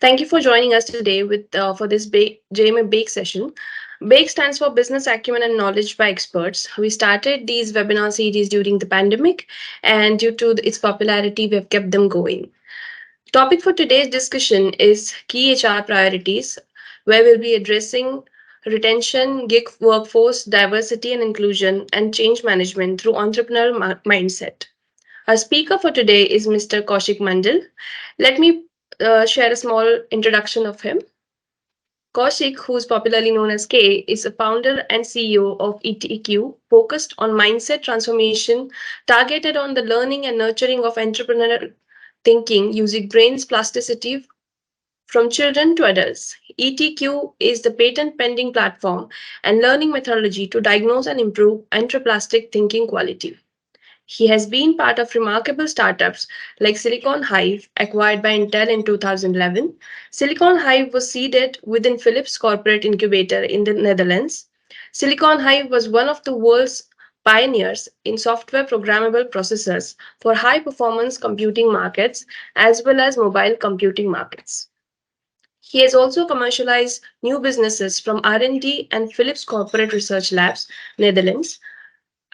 Thank you for joining us today for this JMA Bake session. Bake stands for Business Acumen and Knowledge by Experts. We started these webinar series during the pandemic, and due to its popularity, we have kept them going. Topic for today's discussion is key HR priorities, where we'll be addressing retention, gig workforce, diversity and inclusion, and change management through entrepreneurial mindset. Our speaker for today is Mr. Kausik Mandal. Let me share a small introduction of him. Kausik, who is popularly known as K, is a founder and CEO of ETQ, focused on mindset transformation, targeted on the learning and nurturing of entrepreneurial thinking using brain's plasticity from children to adults. ETQ is the patent pending platform and learning methodology to diagnose and improve entreplastic thinking quality. He has been part of remarkable startups like Silicon Hive, acquired by Intel in 2011. Silicon Hive was seeded within Philips Corporate Incubator in the Netherlands. Silicon Hive was one of the world's pioneers in software programmable processors for high performance computing markets as well as mobile computing markets. He has also commercialized new businesses from R&D and Philips Corporate Research Labs, Netherlands.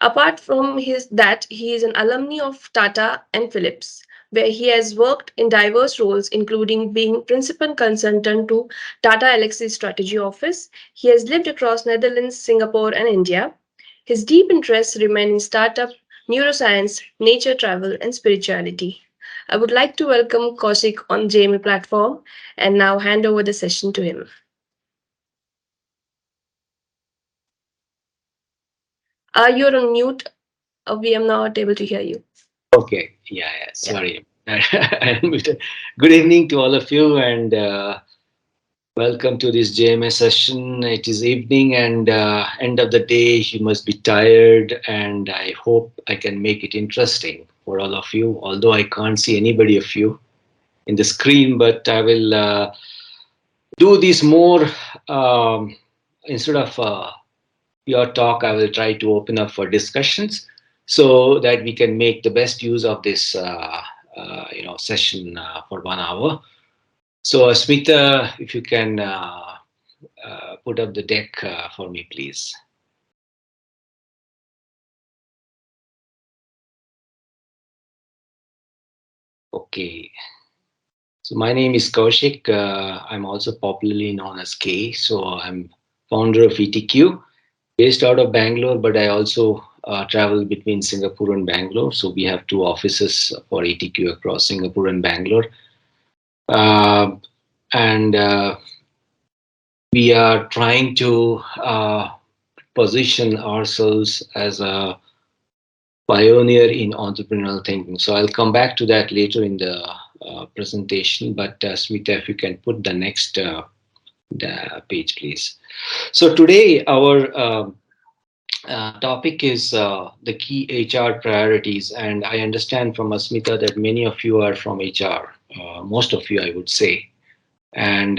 Apart from he is an alumni of Tata and Philips, where he has worked in diverse roles, including being principal consultant to Tata Elxsi Strategy Office. He has lived across Netherlands, Singapore, and India. His deep interests remain in startup, neuroscience, nature travel, and spirituality. I would like to welcome Kausik on JMA platform and now hand over the session to him. You're on mute. We are not able to hear you. Okay, yeah, sorry. Good evening to all of you, and welcome to this JMA session. It is evening, and end of the day, you must be tired, and I hope I can make it interesting for all of you. Although I can't see anybody of you in the screen, but I will do this more instead of your talk. I will try to open up for discussions so that we can make the best use of this session for 1 hour. So Smita, if you can put up the deck for me, please. Okay. So my name is Kausik. I'm also popularly known as K. So I'm founder of ETQ, based out of Bangalore, but I also travel between Singapore and Bangalore. So we have two offices for ETQ across Singapore and Bangalore. And we are trying to position ourselves as a pioneer in entrepreneurial thinking. So I'll come back to that later in the presentation. But Smita, if you can put the next the page, please. So today our topic is the key HR priorities, and I understand from Asmita that many of you are from HR, most of you, I would say, and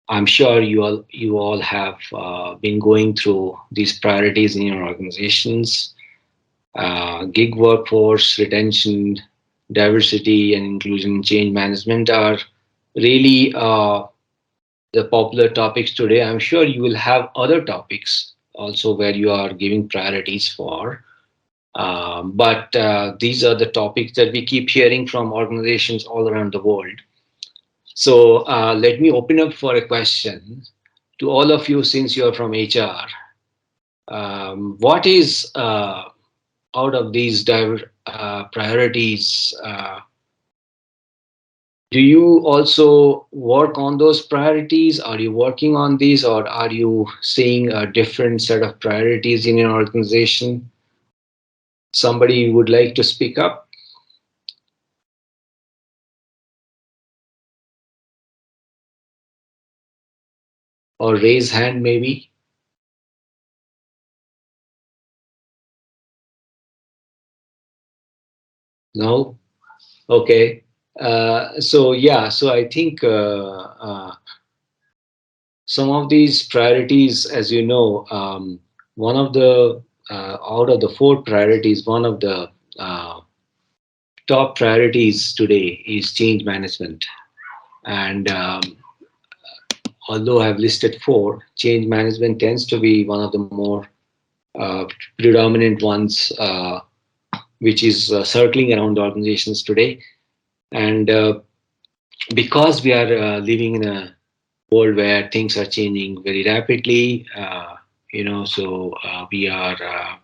I'm sure you all have been going through these priorities in your organizations. Gig workforce, retention, diversity, and inclusion, change management are really the popular topics today. I'm sure you will have other topics also where you are giving priorities for. But these are the topics that we keep hearing from organizations all around the world. So let me open up for a question to all of you, since you're from HR. What is out of these priorities? Do you also work on those priorities? Are you working on these, or are you seeing a different set of priorities in your organization? Somebody would like to speak up? Or raise hand, maybe? No? Okay. So I think some of these priorities, as you know, one of the out of the four priorities, one of the top priorities today is change management. And although I've listed four, change management tends to be one of the more uh, predominant ones, which is circling around organizations today. And because we are living in a world where things are changing very rapidly, we are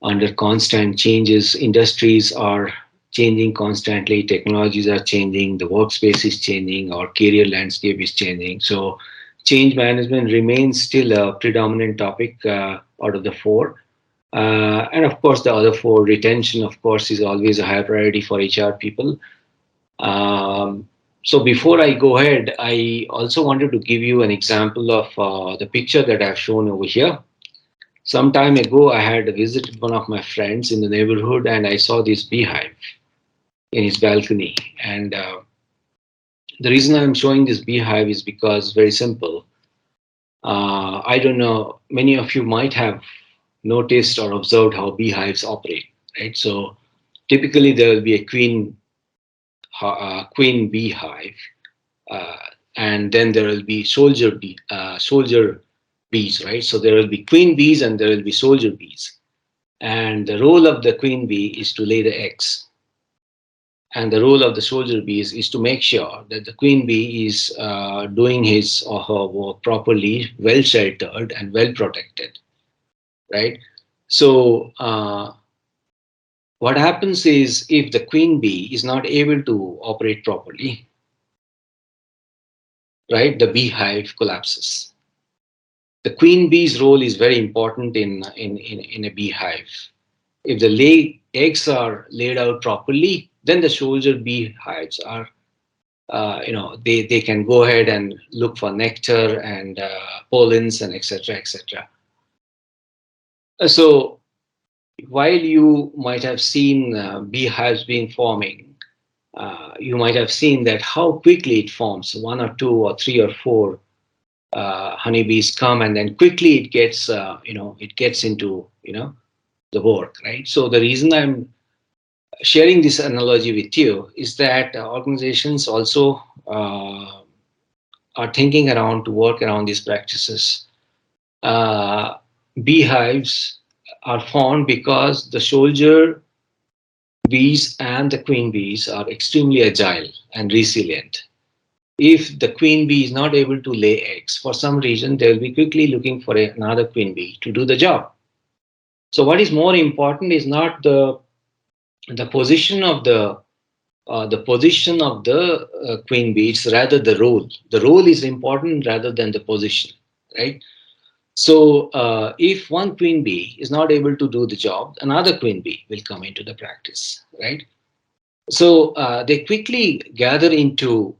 under constant changes. Industries are changing constantly, technologies are changing, the workspace is changing, our career landscape is changing. So change management remains still a predominant topic out of the four. And of course, the other four, retention, of course, is always a high priority for HR people. Um, so before I go ahead, I also wanted to give you an example of the picture that I've shown over here. Some time ago, I had visited one of my friends in the neighborhood, and I saw this beehive in his balcony. And the reason I'm showing this beehive is because very simple. I don't know, many of you might have noticed or observed how beehives operate, right? So typically there will be a queen beehive, uh, and then there will be soldier bees, right? So there will be queen bees and there will be soldier bees. And the role of the queen bee is to lay the eggs. And the role of the soldier bee is to make sure that the queen bee is doing his or her work properly, well sheltered, and well protected, right? So, what happens is if the queen bee is not able to operate properly, right, the beehive collapses. The queen bee's role is very important in a beehive. If the eggs are laid out properly, then the soldier beehives are, they can go ahead and look for nectar and pollens and etc. etc. So while you might have seen beehives being forming, you might have seen that how quickly it forms. One or two or three or four honeybees come, and then quickly it gets into the work, right? So the reason I'm sharing this analogy with you is that organizations also are thinking around to work around these practices. Uh, Beehives are formed because the soldier bees and the queen bees are extremely agile and resilient. If the queen bee is not able to lay eggs for some reason, they will be quickly looking for another queen bee to do the job. So, what is more important is not the position of the queen bee, it's rather the role. The role is important rather than the position, right? So, if one queen bee is not able to do the job, another queen bee will come into the practice, right? So, they quickly gather into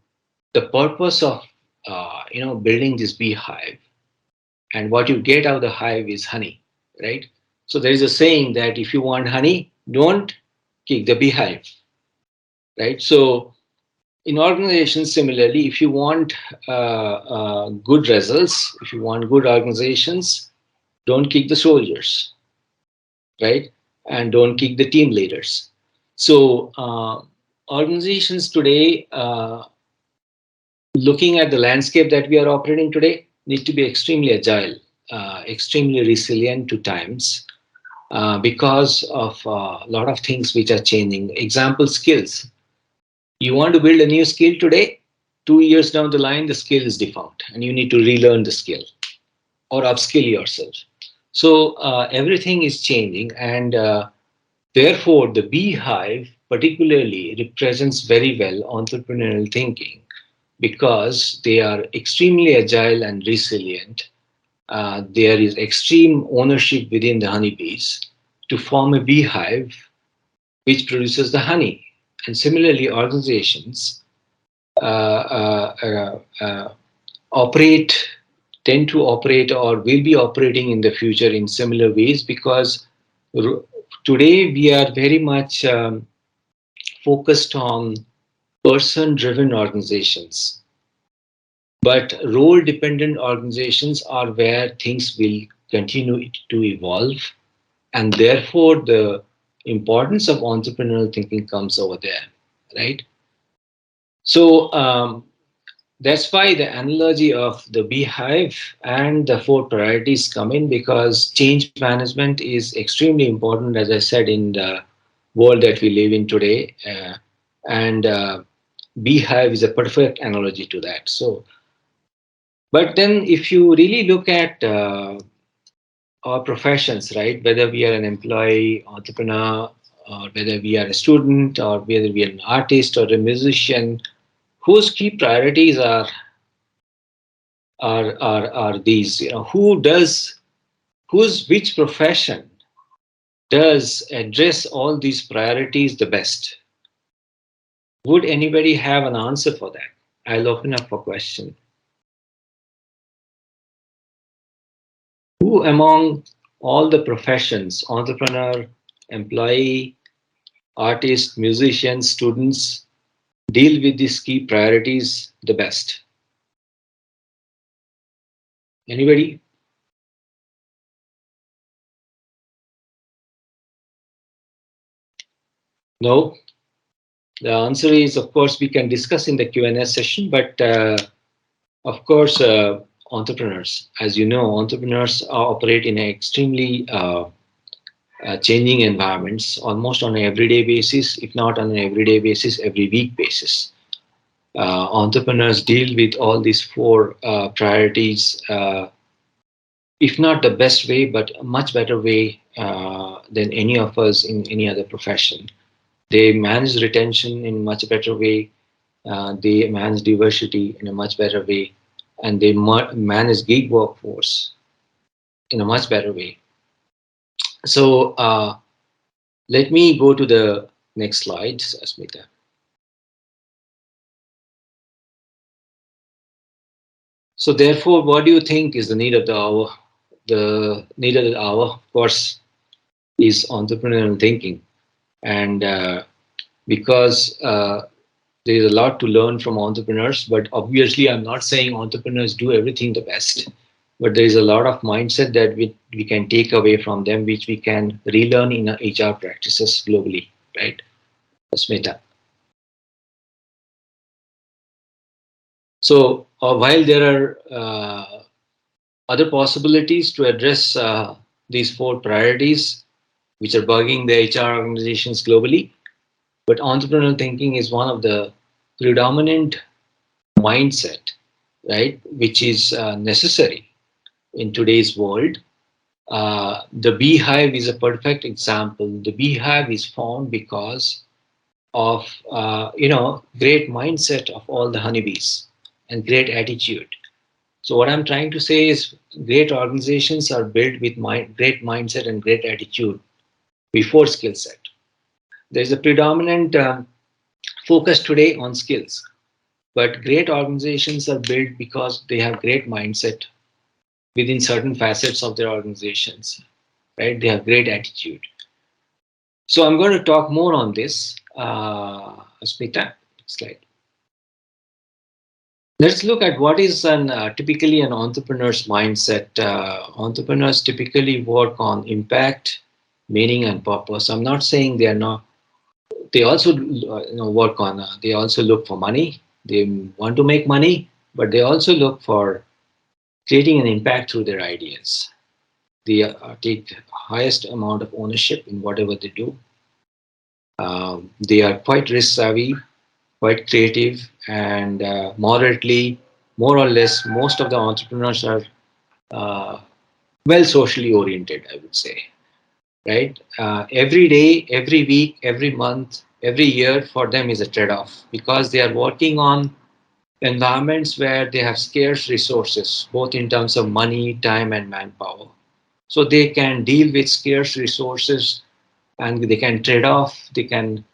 the purpose of building this beehive, and what you get out of the hive is honey, right? So, there is a saying that if you want honey, don't kick the beehive, right? So, in organizations, similarly, if you want good results, if you want good organizations, don't kick the soldiers, right? And don't kick the team leaders. So, organizations today, looking at the landscape that we are operating today, need to be extremely agile, extremely resilient to times because of a lot of things which are changing. Example, skills. You want to build a new skill today, 2 years down the line, the skill is defunct and you need to relearn the skill or upskill yourself. So everything is changing, and therefore the beehive particularly represents very well entrepreneurial thinking because they are extremely agile and resilient. There is extreme ownership within the honeybees to form a beehive which produces the honey. And similarly, organizations operate tend to operate or will be operating in the future in similar ways because today we are very much focused on person driven organizations, but role dependent organizations are where things will continue to evolve, and therefore the importance of entrepreneurial thinking comes over there, right? So That's why the analogy of the beehive and the four priorities come in, because change management is extremely important, as I said, in the world that we live in today. And beehive is a perfect analogy to that. So, but then if you really look at our professions, right, whether we are an employee, entrepreneur, or whether we are a student, or whether we are an artist or a musician, whose key priorities are these? Who does whose which profession does address all these priorities the best? Would anybody have an answer for that? I'll open up for question. Who among all the professions, entrepreneur, employee, artist, musician, students, deal with these key priorities the best? Anybody? No? The answer is, of course, we can discuss in the Q&A session, but of course, entrepreneurs, as you know, entrepreneurs operate in an extremely changing environments, almost on an everyday basis, if not on an everyday basis, every week basis. Entrepreneurs deal with all these four priorities, if not the best way, but a much better way than any of us in any other profession. They manage retention in a much better way. They manage diversity in a much better way, and they manage gig workforce in a much better way. So let me go to the next slide, Asmita. So therefore, what do you think is the need of the hour? The need of the hour, of course, is entrepreneurial thinking, and because there is a lot to learn from entrepreneurs. But obviously, I'm not saying entrepreneurs do everything the best. But there is a lot of mindset that we can take away from them, which we can relearn in our HR practices globally, right? Smita. So while there are other possibilities to address these four priorities, which are bugging the HR organizations globally, but entrepreneurial thinking is one of the predominant mindset, right, which is necessary in today's world. The beehive is a perfect example. The beehive is formed because of great mindset of all the honeybees and great attitude. So what I'm trying to say is great organizations are built with great mindset and great attitude before skill set. There's a predominant focus today on skills, but great organizations are built because they have great mindset within certain facets of their organizations, right? They have great attitude. So I'm going to talk more on this. Smita, next slide. Let's look at what is typically an entrepreneur's mindset. Entrepreneurs typically work on impact, meaning, and purpose. I'm not saying they are not. They also work on. They also look for money. They want to make money, but they also look for creating an impact through their ideas. They take highest amount of ownership in whatever they do. They are quite risk savvy, quite creative, and moderately, more or less, most of the entrepreneurs are uh, well socially oriented, I would say, right? Every day, every week, every month, every year for them is a trade off, because they are working on environments where they have scarce resources, both in terms of money, time, and manpower. So they can deal with scarce resources, and they can trade off, they can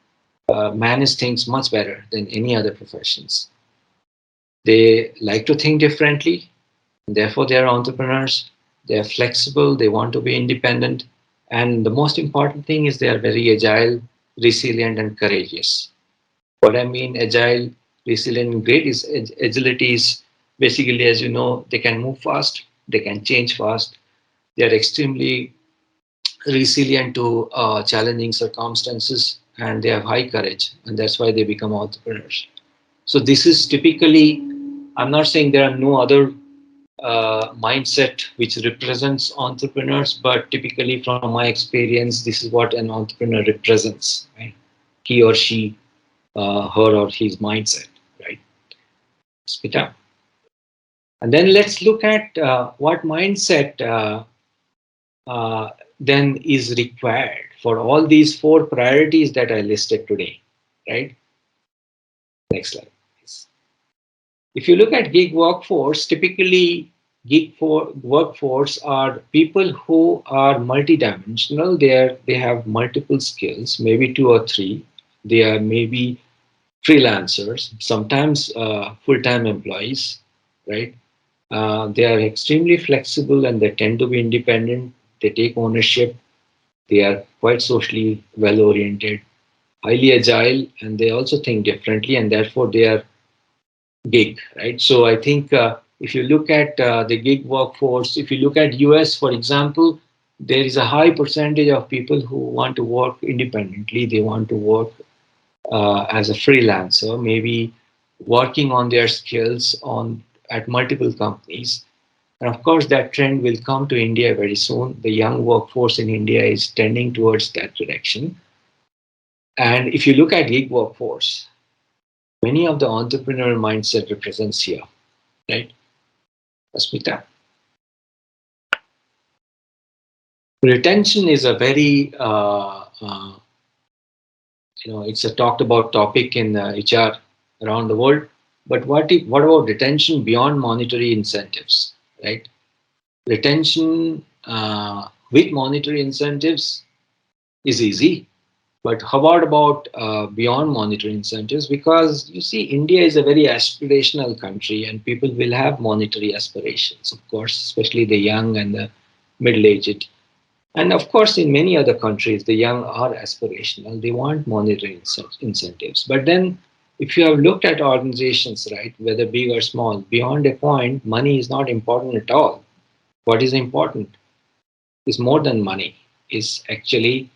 manage things much better than any other professions. They like to think differently, and therefore they are entrepreneurs. They are flexible, they want to be independent, and the most important thing is they are very agile, resilient, and courageous. What I mean agile, resilient, and great is agility is basically, as you know, they can move fast, they can change fast, they are extremely resilient to challenging circumstances, and they have high courage, and that's why they become entrepreneurs. So this is typically I'm not saying there are no other mindset which represents entrepreneurs, but typically from my experience, this is what an entrepreneur represents, right? He or she, her or his mindset, right? Smita. And then let's look at what mindset uh, then is required for all these four priorities that I listed today, right? Next slide, please. If you look at gig workforce, typically workforce are people who are multidimensional. They have multiple skills, maybe two or three. They are maybe freelancers, sometimes full-time employees, right? They are extremely flexible and they tend to be independent. They take ownership. They are quite socially well oriented, highly agile, and they also think differently, and therefore they are gig, right? So I think if you look at the gig workforce, if you look at US, for example, there is a high percentage of people who want to work independently. They want to work as a freelancer, maybe working on their skills on at multiple companies. And of course, that trend will come to India very soon. The young workforce in India is tending towards that direction. And if you look at gig workforce, many of the entrepreneurial mindset represents here, right? Asmita. Retention is a very, it's a talked about topic in HR around the world. But what about retention beyond monetary incentives, right? Retention with monetary incentives is easy, but how about beyond monetary incentives? Because you see, India is a very aspirational country, and people will have monetary aspirations, of course, especially the young and the middle-aged. And of course, in many other countries, the young are aspirational. They want monetary incentives. But then, if you have looked at organizations, right, whether big or small, beyond a point, money is not important at all. What is important is more than money, is actually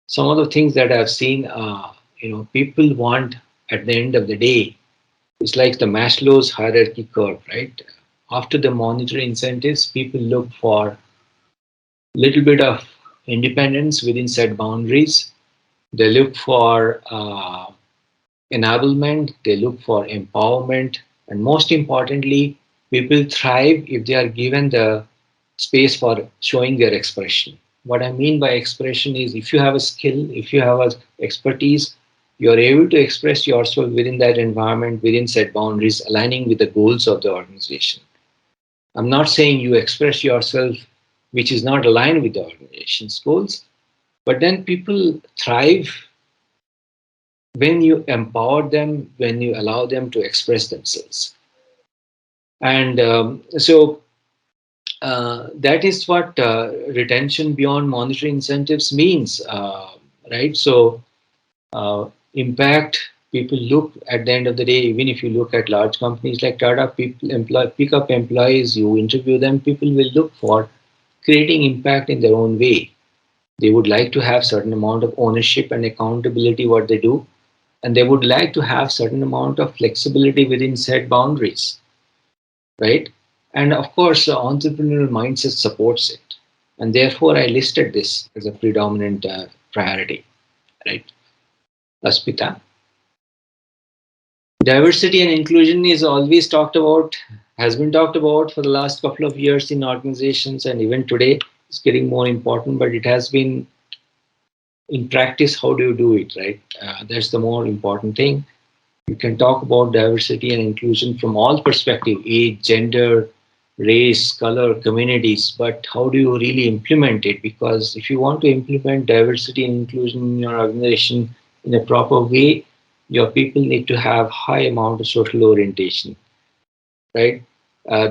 some of the things that I've seen, people want at the end of the day. It's like the Maslow's hierarchy curve, right? After the monetary incentives, people look for little bit of independence within set boundaries. They look for enablement, they look for empowerment, and most importantly, people thrive if they are given the space for showing their expression. What I mean by expression is if you have a skill, if you have a expertise, you are able to express yourself within that environment, within set boundaries, aligning with the goals of the organization. I'm not saying you express yourself which is not aligned with the organization's goals, but then people thrive when you empower them, when you allow them to express themselves. And that is what retention beyond monetary incentives means, right? So, impact, people look at the end of the day, even if you look at large companies like Tata, people pick up employees, you interview them, people will look for creating impact in their own way. They would like to have certain amount of ownership and accountability what they do, and they would like to have certain amount of flexibility within set boundaries, right? And of course, the entrepreneurial mindset supports it, and therefore I listed this as a predominant priority, right? Aspita. Diversity and inclusion is always talked about, has been talked about for the last couple of years in organizations, and even today it's getting more important, but it has been in practice. How do you do it, right? That's the more important thing. You can talk about diversity and inclusion from all perspectives, age, gender, race, color, communities, but how do you really implement it? Because if you want to implement diversity and inclusion in your organization in a proper way, your people need to have high amount of social orientation, right?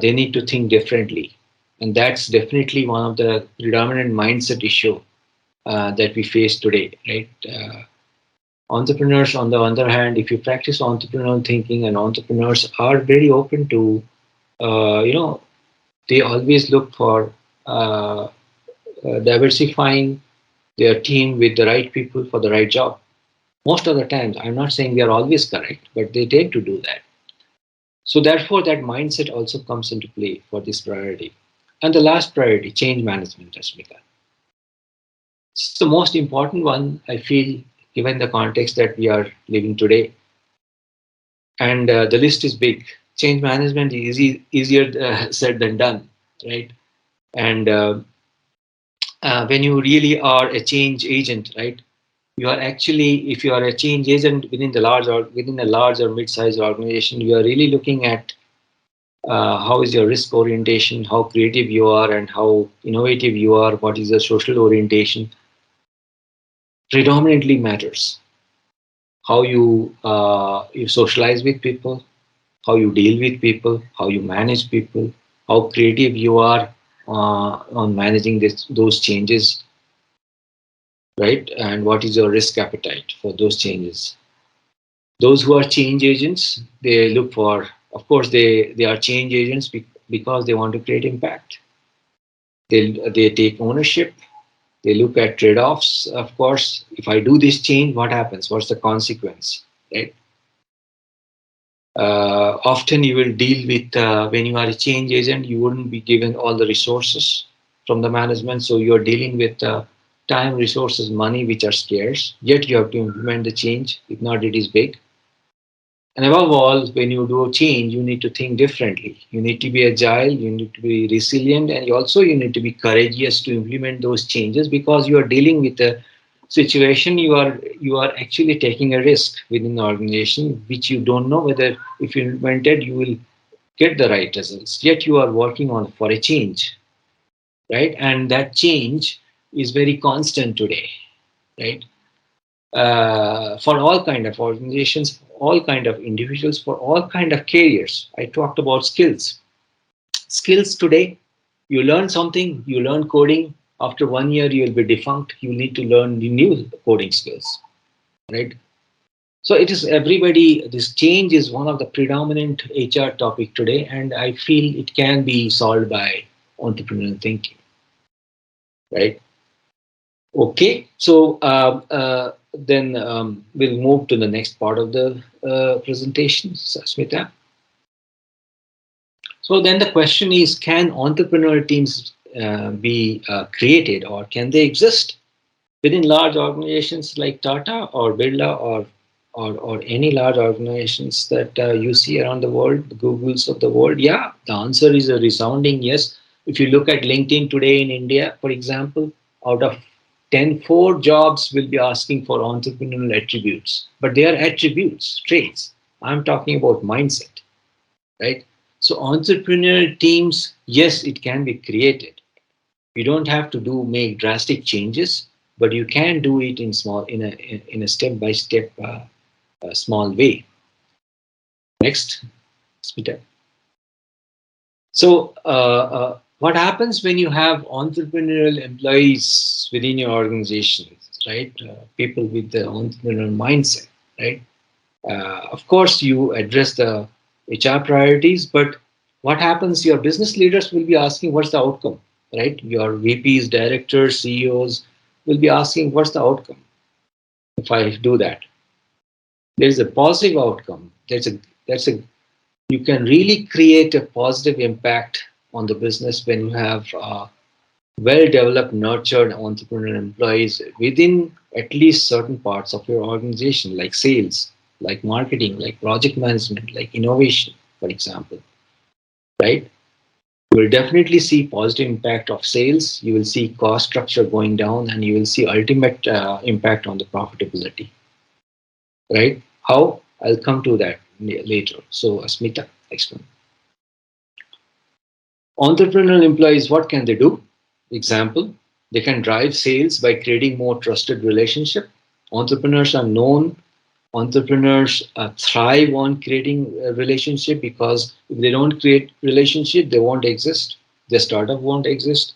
They need to think differently. And that's definitely one of the predominant mindset issue that we face today, right? Entrepreneurs, on the other hand, if you practice entrepreneurial thinking, and entrepreneurs are very open to, they always look for diversifying their team with the right people for the right job. Most of the times, I'm not saying they are always correct, but they tend to do that. So therefore, that mindset also comes into play for this priority. And the last priority, change management, Asmita. It's the most important one, I feel, given the context that we are living today. And the list is big. Change management is easier said than done, right? And when you really are a change agent, right? You are actually, if you are a change agent within the large or within a large or mid-sized organization, you are really looking at how is your risk orientation, how creative you are, and how innovative you are. What is your social orientation? Predominantly matters. How you socialize with people, how you deal with people, how you manage people, how creative you are on managing those changes, right? And what is your risk appetite for those changes? Those who are change agents, they look for, of course, they are change agents because they want to create impact. They take ownership. They look at trade-offs. Of course, if I do this change, what happens? What's the consequence? Right? Often you will deal with when you are a change agent, you wouldn't be given all the resources from the management, so you're dealing with time, resources, money, which are scarce. Yet you have to implement the change. If not, it is big. And above all, when you do a change, you need to think differently. You need to be agile, you need to be resilient, and you need to be courageous to implement those changes because you are dealing with a situation. You are actually taking a risk within the organization, which you don't know whether if you implement it, you will get the right results. Yet you are working on for a change, right? And that change is very constant today, right? For all kind of organizations, all kind of individuals, for all kind of careers. I talked about skills. Skills today, you learn something, you learn coding. After 1 year, you will be defunct. You need to learn the new coding skills, right? So it is everybody. This change is one of the predominant HR topic today, and I feel it can be solved by entrepreneurial thinking, right? Okay, so then we'll move to the next part of the presentation, Smita. So then the question is, can entrepreneurial teams be created or can they exist within large organizations like Tata or Birla or any large organizations that you see around the world, the Googles of the world? Yeah, the answer is a resounding yes. If you look at LinkedIn today in India, for example, out of 10, 4 jobs will be asking for entrepreneurial attributes, but they are attributes, traits. I'm talking about mindset, right? So entrepreneurial teams, yes, it can be created. You don't have to do make drastic changes, but you can do it in small in a step by step small way. Next, Smita. So what happens when you have entrepreneurial employees within your organization, right? People with the entrepreneurial mindset, right? Of course, you address the HR priorities, but what happens? Your business leaders will be asking, what's the outcome, right? Your VPs, directors, CEOs will be asking, what's the outcome if I do that? There's a positive outcome. That's a you can really create a positive impact on the business when you have well-developed, nurtured entrepreneurial employees within at least certain parts of your organization, like sales, like marketing, like project management, like innovation, for example, right? You will definitely see positive impact of sales. You will see cost structure going down, and you will see ultimate impact on the profitability, right? How? I'll come to that later. So, Asmita, next one. Entrepreneurial employees, what can they do? Example, they can drive sales by creating more trusted relationship. Entrepreneurs are known. Entrepreneurs thrive on creating a relationship because if they don't create relationship, they won't exist. Their startup won't exist,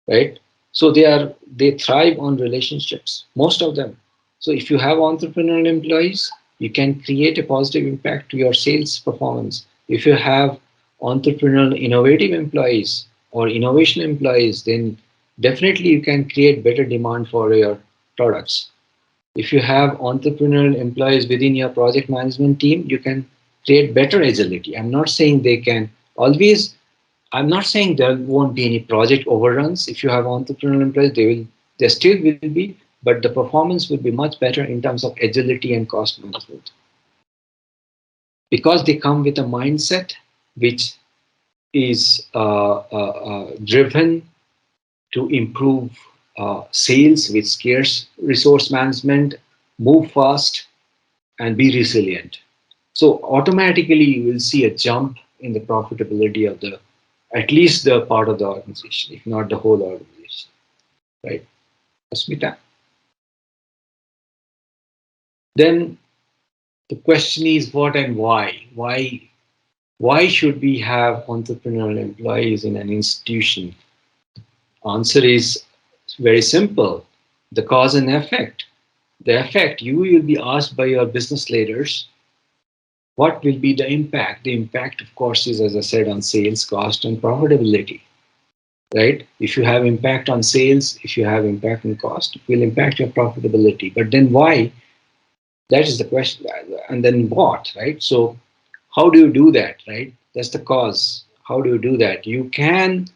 right? So they thrive on relationships, most of them. So if you have entrepreneurial employees, you can create a positive impact to your sales performance. If you have entrepreneurial innovative employees or innovation employees, then definitely you can create better demand for your products. If you have entrepreneurial employees within your project management team, you can create better agility. I'm not saying they can always, I'm not saying there won't be any project overruns. If you have entrepreneurial employees, there still will be, but the performance will be much better in terms of agility and cost management because they come with a mindset which is driven to improve sales with scarce resource management, move fast, and be resilient. So automatically you will see a jump in the profitability of the at least the part of the organization, if not the whole organization. Right? Asmita. Then the question is what and why? Why should we have entrepreneurial employees in an institution? Answer is very simple. The cause and effect. The effect, you will be asked by your business leaders what will be the impact. The impact, of course, is, as I said, on sales, cost, and profitability. Right? If you have impact on sales, if you have impact on cost, it will impact your profitability. But then why? That is the question. And then what? Right? So how do you do that? Right? That's the cause. How do you do that? You can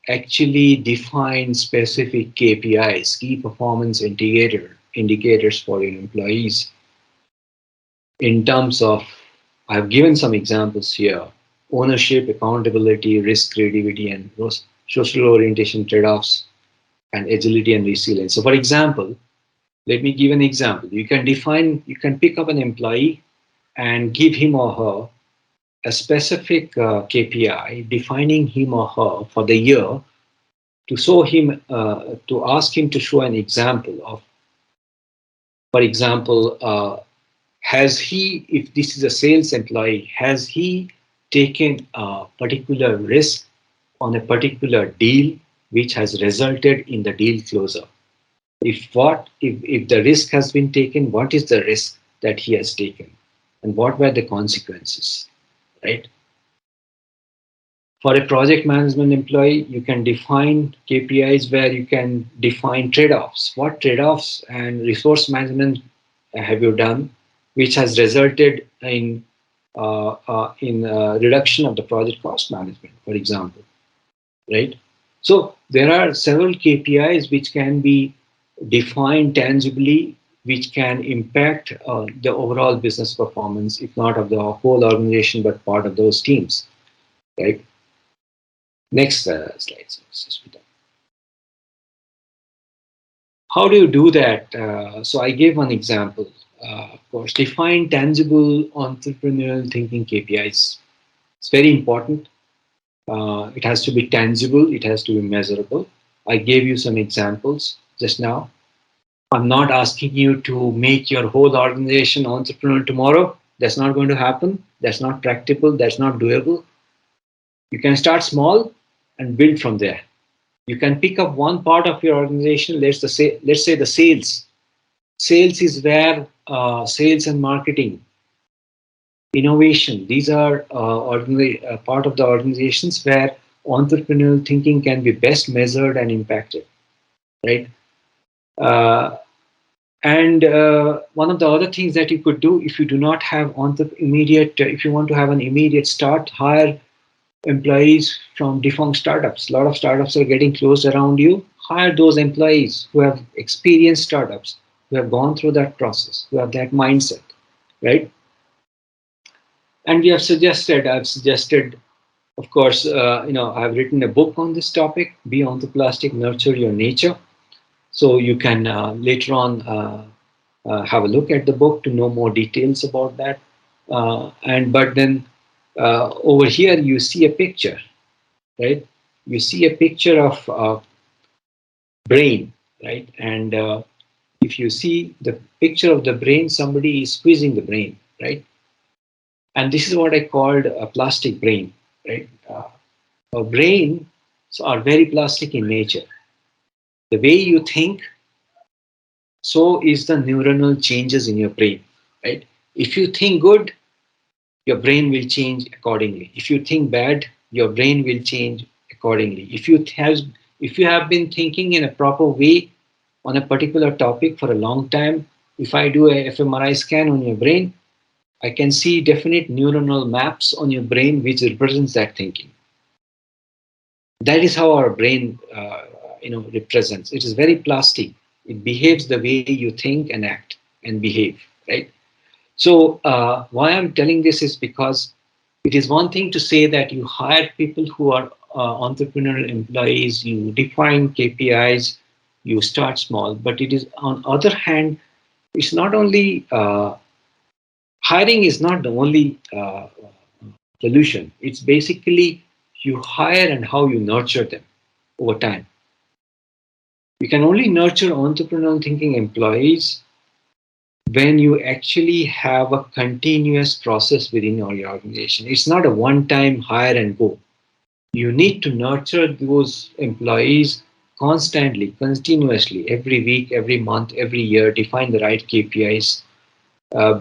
actually define specific KPIs, key performance indicators for your employees in terms of, I've given some examples here: ownership, accountability, risk, creativity, and social orientation trade-offs, and agility and resilience. So, for example, let me give an example. You can pick up an employee and give him or her a specific KPI, defining him or her for the year to show him, to ask him to show an example of, for example, has he, if this is a sales employee, has he taken a particular risk on a particular deal which has resulted in the deal closure? If the risk has been taken, what is the risk that he has taken? And what were the consequences? Right? For a project management employee, you can define KPIs where you can define trade-offs. What trade-offs and resource management have you done, which has resulted in reduction of the project cost management, for example, right? So there are several KPIs which can be defined tangibly, which can impact the overall business performance, if not of the whole organization, but part of those teams, right? Next slide. How do you do that? So I gave one example. Of course, define tangible entrepreneurial thinking KPIs. It's very important. It has to be tangible. It has to be measurable. I gave you some examples just now. I'm not asking you to make your whole organization entrepreneurial tomorrow. That's not going to happen. That's not practical. That's not doable. You can start small and build from there. You can pick up one part of your organization. Let's say the sales. Sales is where sales and marketing, innovation. These are part of the organizations where entrepreneurial thinking can be best measured and impacted, right? Uh, and one of the other things that you could do if you do not have if you want to have an immediate start, hire employees from defunct startups. A lot of startups are getting closed around you. Hire those employees who have experienced startups, who have gone through that process, who have that mindset, right? And I've suggested, of course, I've written a book on this topic, Beyond the Plastic, Nurture Your Nature. So you can later on have a look at the book to know more details about that. But then over here you see a picture, right? You see a picture of brain, right? And if you see the picture of the brain, somebody is squeezing the brain, right? And this is what I called a plastic brain, right? Our brains are very plastic in nature. The way you think, so is the neuronal changes in your brain, right? If you think good, your brain will change accordingly. If you think bad, your brain will change accordingly. If you have been thinking in a proper way on a particular topic for a long time, if I do a fMRI scan on your brain, I can see definite neuronal maps on your brain which represents that thinking. That is how our brain represents. It is very plastic. It behaves the way you think and act and behave, right? So why I'm telling this is because it is one thing to say that you hire people who are entrepreneurial employees, you define KPIs, you start small, but it is on other hand, it's not only hiring is not the only solution. It's basically you hire and how you nurture them over time. You can only nurture entrepreneurial thinking employees when you actually have a continuous process within your organization. It's not a one time hire and go. You need to nurture those employees constantly, continuously, every week, every month, every year, define the right KPIs,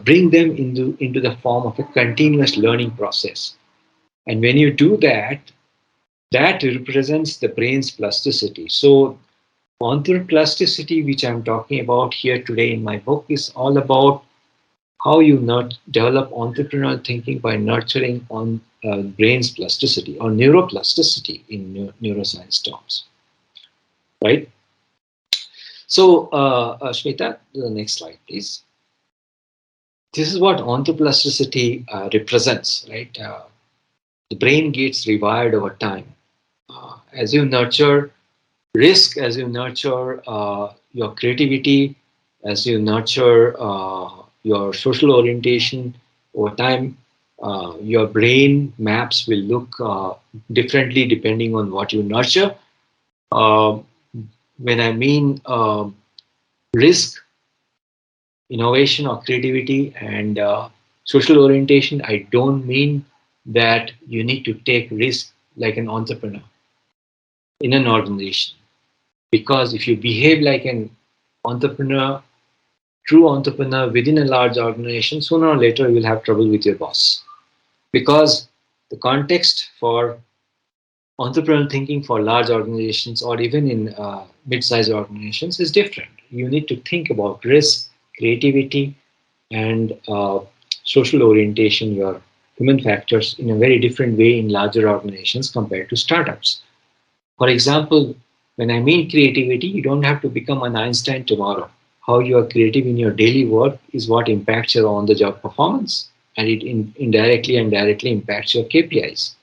bring them into the form of a continuous learning process. And when you do that, that represents the brain's plasticity. So, plasticity, which I'm talking about here today in my book, is all about how you develop entrepreneurial thinking by nurturing on brain's plasticity or neuroplasticity in neuroscience terms, right? So, Shweta, the next slide, please. This is what onthoplasticity represents, right? The brain gets rewired over time. As you nurture risk, as you nurture your creativity, as you nurture your social orientation over time, your brain maps will look differently depending on what you nurture. Uh, when I mean risk, innovation, or creativity, and social orientation, I don't mean that you need to take risk like an entrepreneur in an organization. Because if you behave like an entrepreneur, true entrepreneur within a large organization, sooner or later you will have trouble with your boss. Because the context for entrepreneurial thinking for large organizations or even in mid-sized organizations is different. You need to think about risk, creativity, and social orientation, your human factors, in a very different way in larger organizations compared to startups. For example, when I mean creativity, you don't have to become an Einstein tomorrow. How you are creative in your daily work is what impacts your on the job performance, and it indirectly and directly impacts your KPIs.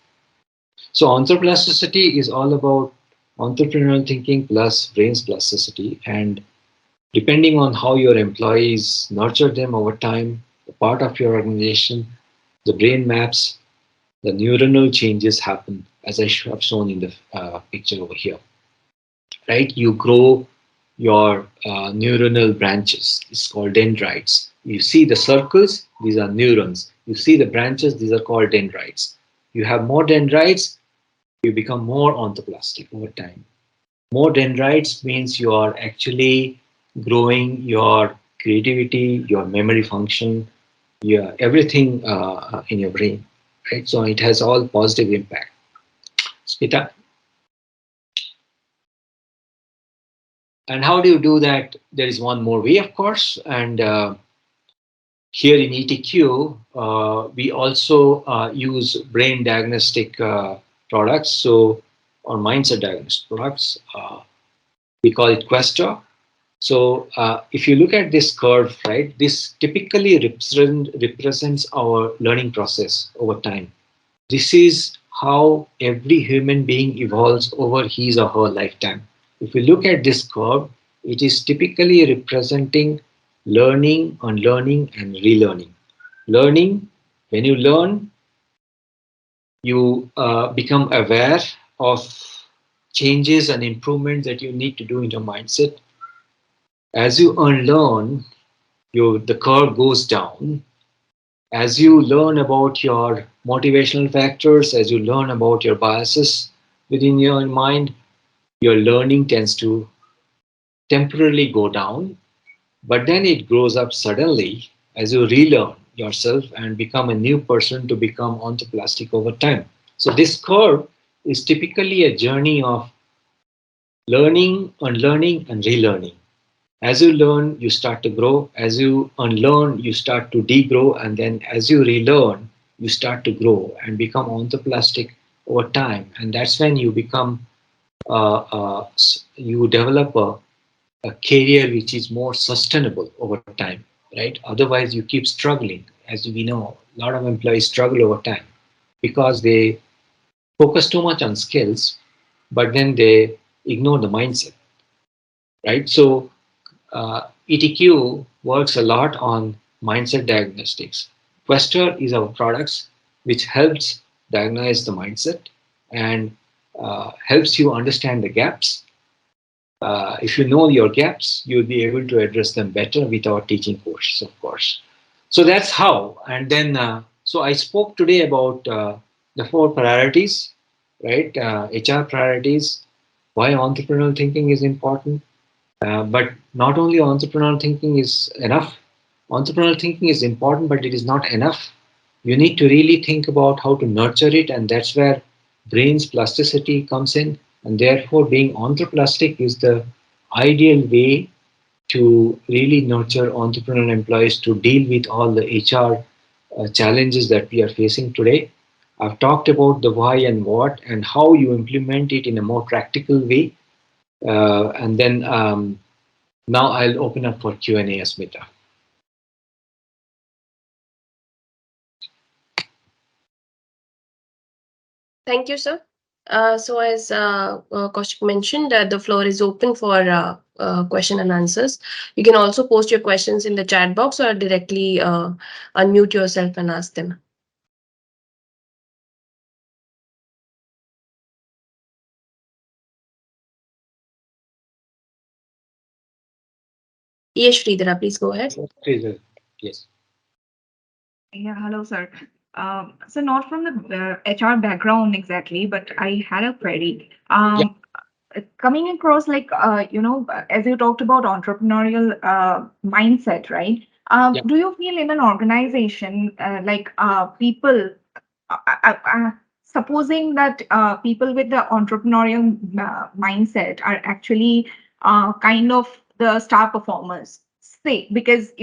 So, entreplasticity is all about entrepreneurial thinking plus brain's plasticity. And depending on how your employees nurture them over time, the part of your organization, the brain maps, the neuronal changes happen, as I have shown in the picture over here, right? You grow your neuronal branches. It's called dendrites. You see the circles, these are neurons. You see the branches, these are called dendrites. You have more dendrites, you become more ontoplastic over time. More dendrites means you are actually growing your creativity, your memory function, your everything in your brain, right? So it has all positive impact. Smita, and how do you do that? There is one more way, of course, and here in ETQ, we also use brain diagnostic products, so or mindset diagnostic products. We call it Questor. So if you look at this curve, right, this typically represents our learning process over time. This is how every human being evolves over his or her lifetime. If we look at this curve, it is typically representing learning, unlearning, and relearning. Learning, when you learn, you become aware of changes and improvements that you need to do in your mindset. As you unlearn, the curve goes down. As you learn about your motivational factors, as you learn about your biases within your mind, your learning tends to temporarily go down, but then it grows up suddenly as you relearn yourself and become a new person to become ontoplastic over time. So this curve is typically a journey of learning, unlearning, and relearning. As you learn, you start to grow. As you unlearn, you start to degrow. And then as you relearn, you start to grow and become ontoplastic over time. And that's when you become, you develop a career which is more sustainable over time, right? Otherwise, you keep struggling. As we know, a lot of employees struggle over time because they focus too much on skills, but then they ignore the mindset, right? So ETQ works a lot on mindset diagnostics. Quester is our products which helps diagnose the mindset and helps you understand the gaps. If you know your gaps, you'll be able to address them better with our teaching courses, of course. So that's how. And then, so I spoke today about the four priorities, right? HR priorities, why entrepreneurial thinking is important. But not only entrepreneurial thinking is enough. Entrepreneurial thinking is important, but it is not enough. You need to really think about how to nurture it, and that's where brain's plasticity comes in. And therefore, being entreplastic is the ideal way to really nurture entrepreneurial employees to deal with all the HR challenges that we are facing today. I've talked about the why and what and how you implement it in a more practical way. And then now I'll open up for Q&A, Asmita. Thank you, sir. So as Kaushik mentioned, the floor is open for question and answers. You can also post your questions in the chat box or directly unmute yourself and ask them. Yes, Sridhara, please go ahead. Yes. Yeah, hello, sir. So not from the HR background exactly, but I had a query. Yeah. Coming across like as you talked about entrepreneurial mindset, right? Yeah. Do you feel in an organization people uh, uh, uh, supposing that people with the entrepreneurial mindset are actually kind of the star performers, say, because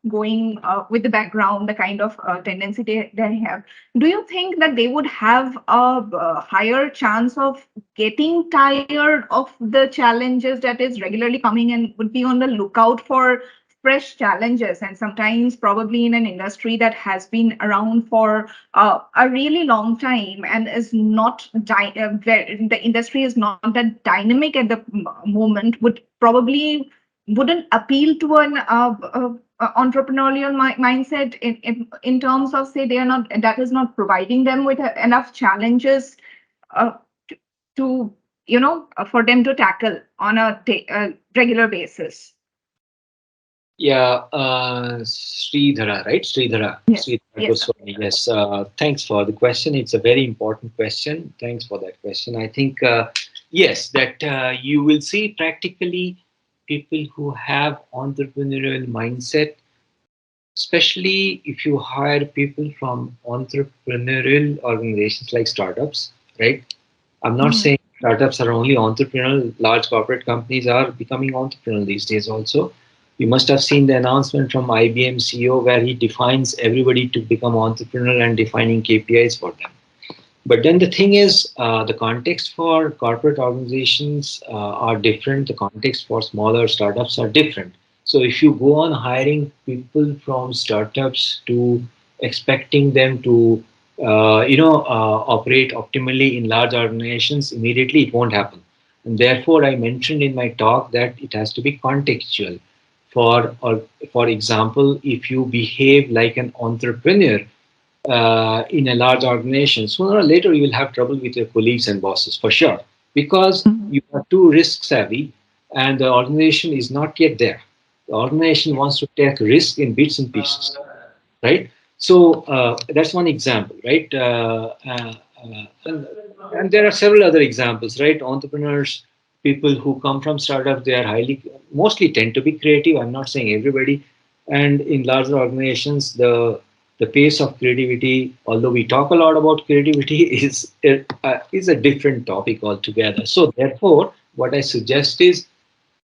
going with the background, the kind of tendency they have, do you think that they would have a higher chance of getting tired of the challenges that is regularly coming and would be on the lookout for fresh challenges, and sometimes probably in an industry that has been around for a really long time and is not the industry is not that dynamic at the moment, would probably wouldn't appeal to an entrepreneurial mindset in terms of, say, they are not, that is not providing them with enough challenges uh, to, to for them to tackle on a regular basis. Yeah, Sridhara, right? Sridhara, Yes, Sridhara yes, sir. Goswami. Yes, thanks for the question. It's a very important question. Thanks for that question. I think, yes, that you will see practically people who have entrepreneurial mindset, especially if you hire people from entrepreneurial organizations like startups, right? I'm not Mhm. saying startups are only entrepreneurial. Large corporate companies are becoming entrepreneurial these days also. You must have seen the announcement from IBM CEO where he defines everybody to become entrepreneurial and defining KPIs for them. But then the thing is, the context for corporate organizations are different. The context for smaller startups are different. So if you go on hiring people from startups to expecting them to, operate optimally in large organizations, immediately it won't happen. And therefore, I mentioned in my talk that it has to be contextual. For example, if you behave like an entrepreneur in a large organization, sooner or later you will have trouble with your colleagues and bosses for sure, because Mhm. you are too risk savvy and the organization is not yet there. The organization wants to take risk in bits and pieces, right? So that's one example, right? And there are several other examples, right? Entrepreneurs, people who come from startup, they are highly, mostly tend to be creative. I'm not saying everybody. And in larger organizations, the pace of creativity, although we talk a lot about creativity, is a different topic altogether. So therefore, what I suggest is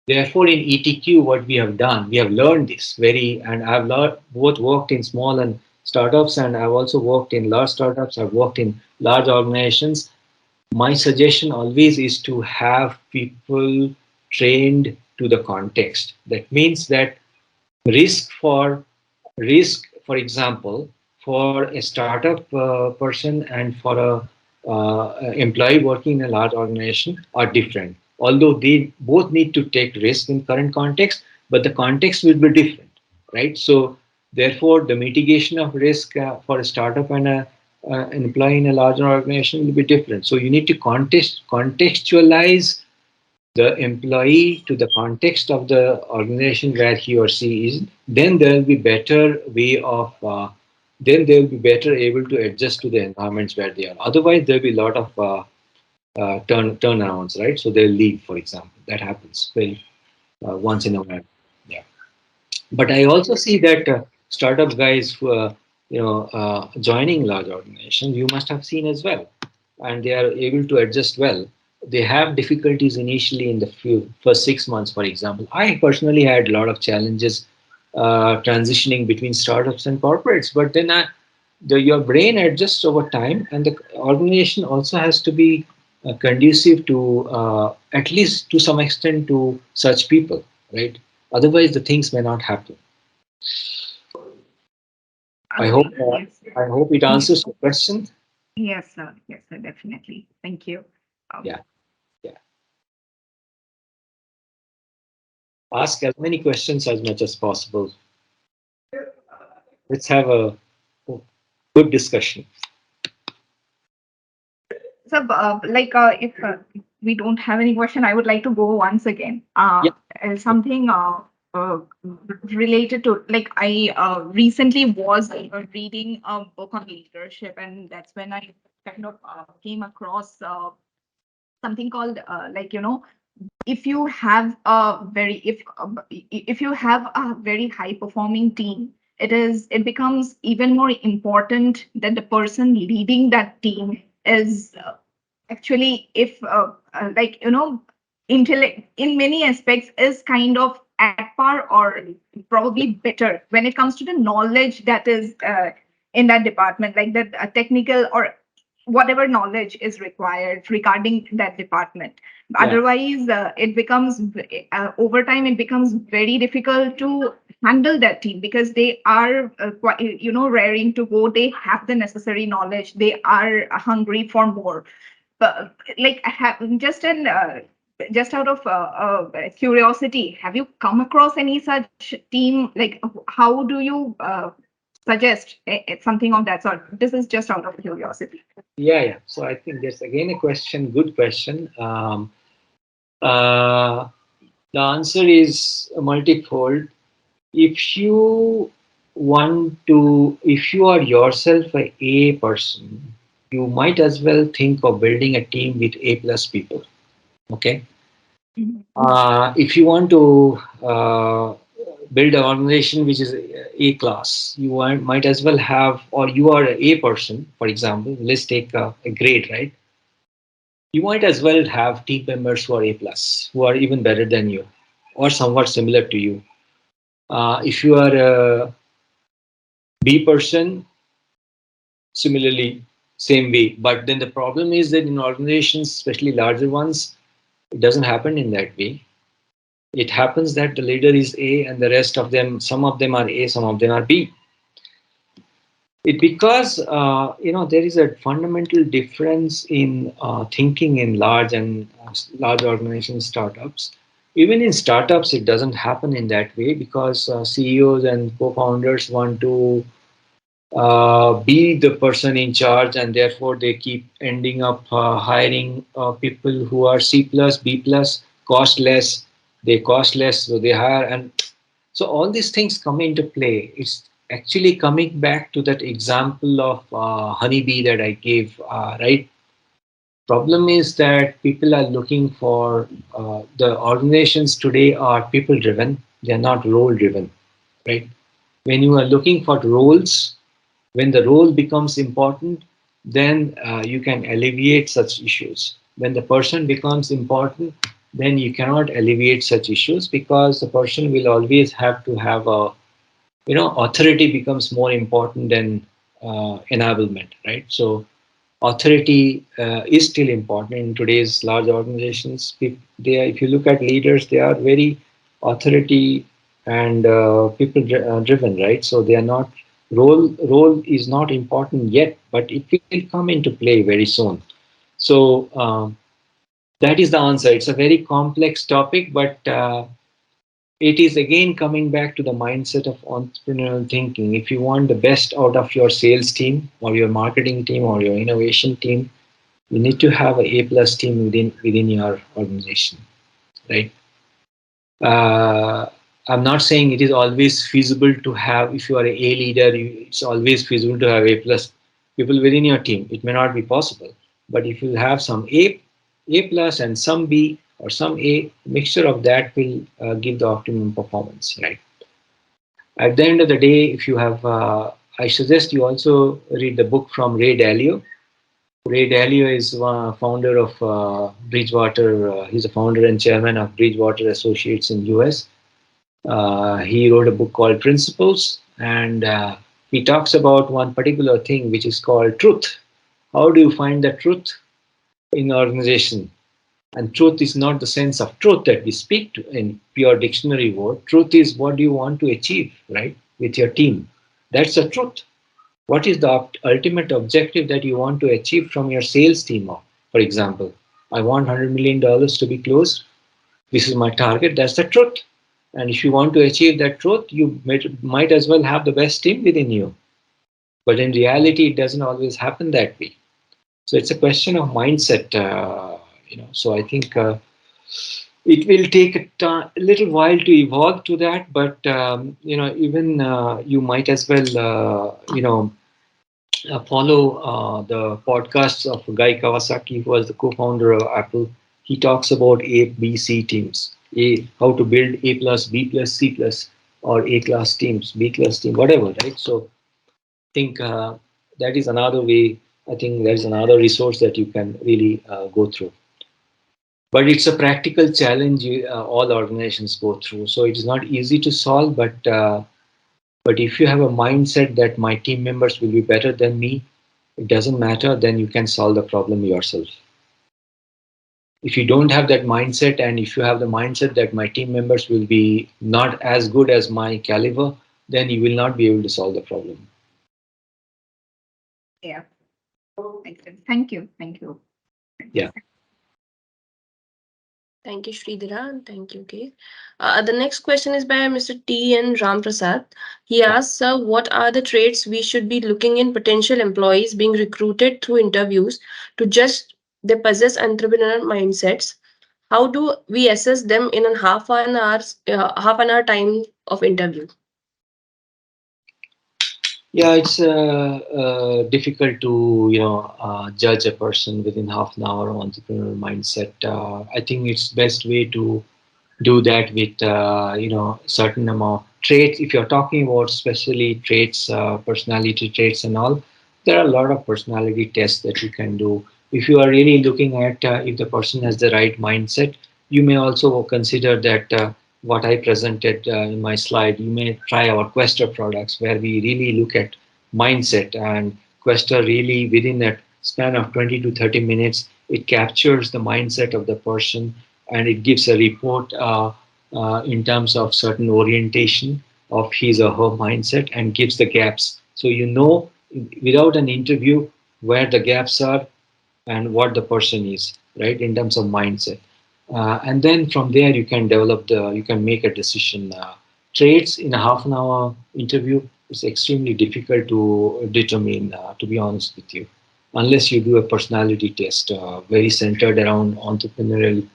Therefore, in ETQ, what we have done, we have learned this and I've both worked in small and startups, and I've also worked in large startups. I've worked in large organizations. My suggestion always is to have people trained to the context. That means that risk for for example, for a startup person and for a employee working in a large organization are different. Although they both need to take risk in current context, but the context will be different, right? So therefore, the mitigation of risk for a startup and an employee in a larger organization will be different. So you need to contextualize the employee to the context of the organization where he or she is, then there will be better way of then they will be better able to adjust to the environments where they are. Otherwise, there will be a lot of turnarounds, right? So they'll leave, for example. That happens very once in a while. Yeah. But I also see that startup guys who are joining large organizations, you must have seen as well, and they are able to adjust well. They have difficulties initially in the first 6 months, for example. I personally had a lot of challenges transitioning between startups and corporates, but then your brain adjusts over time, and the organization also has to be conducive to at least to some extent to such people, right? Otherwise, the things may not happen. I hope Agree. Yes. I hope it Yes. answers your question. Yes, sir. Yes, sir. Definitely. Thank you. Yeah, yeah. Ask as many questions as much as possible. Let's have a good discussion. So, if we don't have any question, I would like to go once again. Yeah, Something uh, related to, like, I recently was reading a book on leadership, and that's when I kind of came across something called, if you have a if you have a very high performing team, it becomes even more important that the person leading that team is actually, if intellect in many aspects is kind of at par or probably better when it comes to the knowledge that is in that department, like that technical or whatever knowledge is required regarding that department. yeah, Otherwise, it becomes over time it becomes very difficult to handle that team, because they are raring to go, they have the necessary knowledge, they are hungry for more. But like, just out of curiosity, have you come across any such team? Like, how do you suggest something of that sort? This is just out of curiosity. yeah. So I think that's again a question, good question. Uh, the answer is multifold. If you if you are yourself a person, you might as well think of building a team with A plus people. Okay. Mhm. If you want to build an organization which is A class, might as well have, or you are a person, for example, let's take a grade, right? You might as well have team members who are A plus, who are even better than you, or somewhat similar to you. If you are a B person, similarly, same way. But then the problem is that in organizations, especially larger ones, it doesn't happen in that way. It happens that the leader is A and the rest of them, some of them are A, some of them are B. It because there is a fundamental difference in thinking in large organization startups. Even in startups, it doesn't happen in that way because CEOs and co-founders want to be the person in charge, and therefore they keep ending up hiring people who are C plus, B plus, cost less. They cost less, so they hire, and so all these things come into play. It's actually coming back to that example of honeybee that I gave, right? Problem is that people are looking for the organizations today are people driven. They are not role driven, right? When you are looking for roles, when the role becomes important, then you can alleviate such issues. When the person becomes important, then you cannot alleviate such issues, because the person will always have to have a, authority becomes more important than enablement, right? So authority is still important in today's large organizations. If you look at leaders, they are very authority and people driven, right? So they are not, role is not important yet, but it will come into play very soon. So that is the answer. It's a very complex topic, but it is again coming back to the mindset of entrepreneurial thinking. If you want the best out of your sales team or your marketing team or your innovation team, you need to have a plus team within your organization, right? uh, I'm not saying it is always feasible to have, if you are a leader, it's always feasible to have a plus people within your team. It may not be possible, but if you have some a plus and some b or some a, mixture of that will give the optimum performance, right? At the end of the day, if you have I suggest you also read the book from Ray Dalio. Ray Dalio is one founder of Bridgewater. He's a founder and chairman of Bridgewater Associates in US. He wrote a book called Principles, and he talks about one particular thing which is called truth. How do you find the truth in an organization? And truth is not the sense of truth that we speak to in pure dictionary word. Truth is what do you want to achieve, right, with your team. That's the truth. What is the ultimate objective that you want to achieve from your sales team? For example, I want $100 million to be closed. This is my target. That's the truth. And if you want to achieve that truth, you might as well have the best team within you. But in reality, it doesn't always happen that way. So it's a question of mindset. So I think it will take a little while to evolve to that. But even you might as well, follow the podcasts of Guy Kawasaki, who was the co-founder of Apple. He talks about A, B, C teams, how to build A plus, B plus, C plus, or A class teams, B class team, whatever, right? So I think that is another way. I think there is another resource that you can really go through. But it's a practical challenge all organizations go through. So it is not easy to solve, but if you have a mindset that my team members will be better than me, it doesn't matter, then you can solve the problem yourself. If you don't have that mindset, and if you have the mindset that my team members will be not as good as my caliber, then you will not be able to solve the problem. Yeah, makes sense. Thank you. Thank you. Yeah. Thank you, Sridhara, and thank you, Kate. The next question is by Mr. T. N. Ramprasad. He asks, what are the traits we should be looking in potential employees being recruited through interviews to judge they possess entrepreneurial mindsets? How do we assess them in a half an hour time of interview? Yeah, it's difficult to judge a person within half an hour on entrepreneurial mindset. I think it's best way to do that with certain amount of traits. If you're talking about especially traits, personality traits and all, there are a lot of personality tests that you can do. If you are really looking at if the person has the right mindset, you may also consider that what I presented in my slide. You may try our Quester products, where we really look at mindset, and Quester really within a span of 20 to 30 minutes, it captures the mindset of the person, and it gives a report in terms of certain orientation of his or her mindset, and gives the gaps. So you know without an interview where the gaps are and what the person is, right, in terms of mindset. And then from there you can make a decision. Traits in a half an hour interview is extremely difficult to determine, to be honest with you, unless you do a personality test very centered around entrepreneurial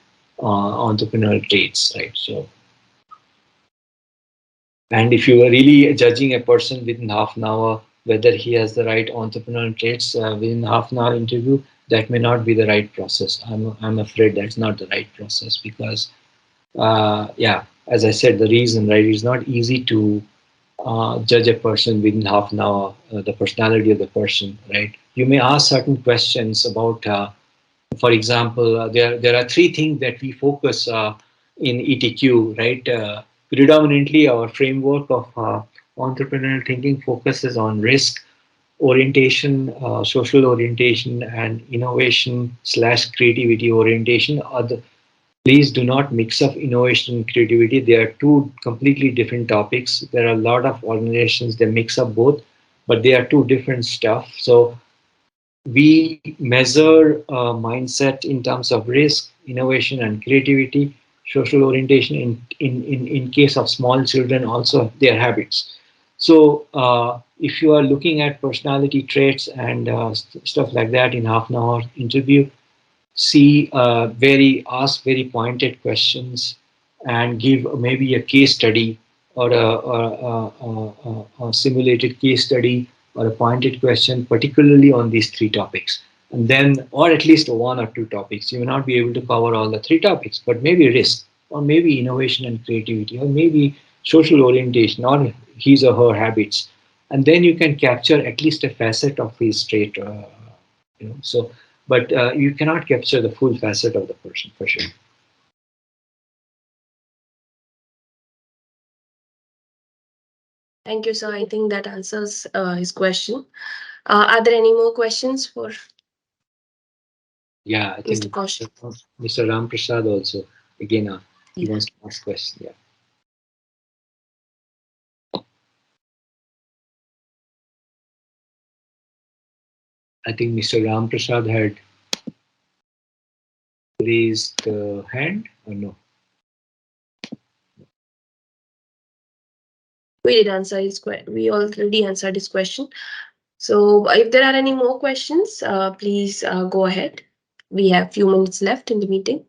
traits, right? So, and if you are really judging a person within half an hour whether he has the right entrepreneurial traits within half an hour interview, that may not be the right process. I'm afraid that's not the right process, because yeah, as I said, the reason, right, it's not easy to judge a person within half an hour, the personality of the person, right? You may ask certain questions about For example, there are three things that we focus in ETQ, right? Predominantly, our framework of entrepreneurial thinking focuses on risk orientation, social orientation, and innovation slash creativity orientation. Please do not mix up innovation and creativity. They are two completely different topics. There are a lot of organizations that mix up both, but they are two different stuff. So we measure mindset in terms of risk, innovation, and creativity, social orientation. In case of small children, also their habits. So if you are looking at personality traits and stuff like that in half an hour interview, see ask very pointed questions and give maybe a case study or a simulated case study or a pointed question particularly on these three topics, and then or at least one or two topics. You may not be able to cover all the three topics, but maybe risk or maybe innovation and creativity or maybe social orientation or his or her habits, and then you can capture at least a facet of his trait, so but you cannot capture the full facet of the person for sure. Thank you, sir. I think that answers his question. Are there any more questions for Yeah, I Mr. think Kaushik? Mr. Ram Prasad also again he Yeah. wants to ask question. Yeah, I think Mr. Ram Prasad had raised the hand or no? We already answered his question. So if there are any more questions, please go ahead. We have few minutes left in the meeting.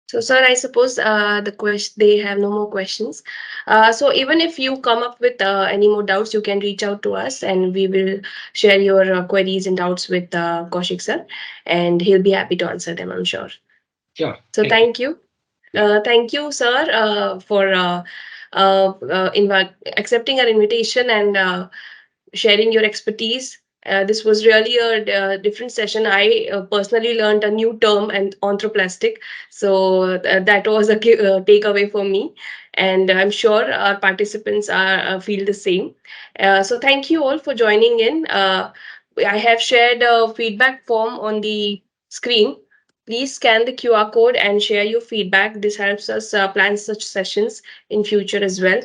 So, sir, I suppose they have no more questions. So, even if you come up with any more doubts, you can reach out to us, and we will share your queries and doubts with Kaushik sir, and he'll be happy to answer them, I'm sure. Sure. So, Thank you. thank you. Thank you, sir, for accepting our invitation and sharing your expertise. This was really a different session. I personally learned a new term and anthroplastic, so that was a takeaway for me, and I'm sure our participants are feel the same. So thank you all for joining in. I have shared a feedback form on the screen. Please scan the QR code and share your feedback. This helps us plan such sessions in future as well.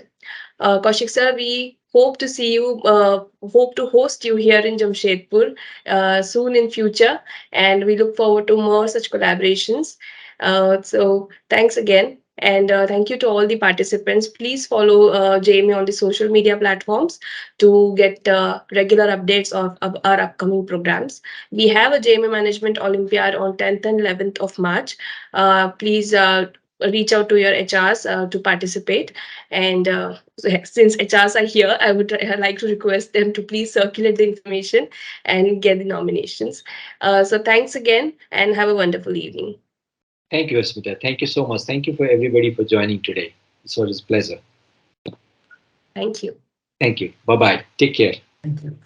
Kaushik sir, we hope to host you here in Jamshedpur soon in future, and we look forward to more such collaborations. So thanks again, and thank you to all the participants. Please follow JMA on the social media platforms to get regular updates of our upcoming programs. We have a JMA Management Olympiad on 10th and 11th of March. Please reach out to your HRs to participate. And since HRs are here, I would like to request them to please circulate the information and get the nominations. So thanks again and have a wonderful evening. Thank you, Asmita. Thank you so much. Thank you for everybody for joining today. It was a pleasure. Thank you. Thank you. Bye bye. Take care. Thank you.